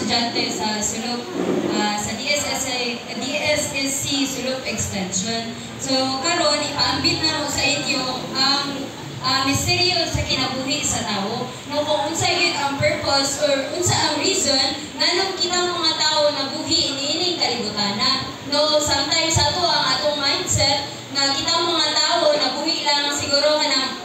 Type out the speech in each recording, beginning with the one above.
estudyante sa Sulub, sa DSSC Sulub Extension. So karon ipaambit na mo sa inyo ang misteryo sa kinabuhi sa tao. No, kung unsa gyud ang purpose or unsa ang reason nganong kitang mga tao nabuhi iniining kalibutan na. No, sometimes ato ang atong mindset na kitang mga tao nabuhi lang siguro kanang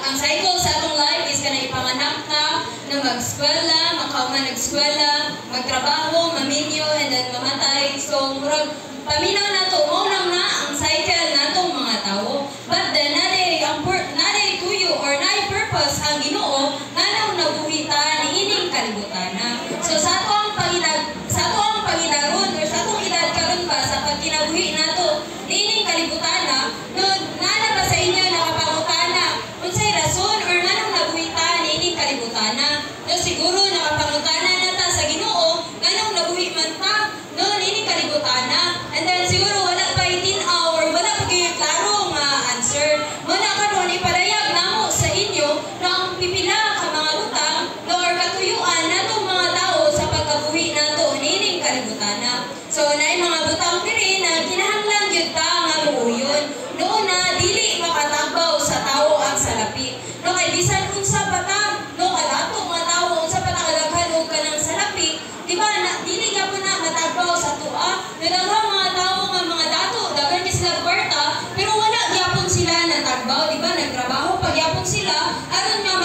ang cycle sa atong life is kanang ipanganak na mag-eskwela, makauman nag-eskwela, magtrabaho, maminyo, and then mamatay. So, murag paminaw na to, mo lang na ang cycle natong mga tao. But then, naday tuyo or naday purpose ang Ginoo nganong nabuhita ni ining kalibutan na. So, sa ato ang pangidaron or sa atong edad karon pa sa pagkinabuhi nato ni ining kalibutan na, no, nana ba sa inyo nakapangutana unsay rason or nganong nabuhita ni ining kalibutan na? No, siguro nakapangutana na ta sa Ginoo nganong nabuhi man ta no ining kalibutan na. And then siguro wala pa itinaw or wala pa gyud klaro nga answer. Muna karon ipadayag namo sa inyo na ang pipila ka mga butang no or katuyuan natong mga tao sa pagkabuhi nato nining kalibutan na. So naay mga butang diri na kinahanglan gyud ta nga luoyon. Noon na dili makatagbaw sa tao ang salapi. No kay bisan unsa pa ta no kadato mga tao unsa pa ta kadaghan og kanang salapi, di ba na dili gyapon na matagbaw sa tuwa. Daghang mga tao nga mga dato daghan kay sila kwarta pero wala gyapon sila natagbaw, di ba? Nagtrabaho pa gyapon sila aron nga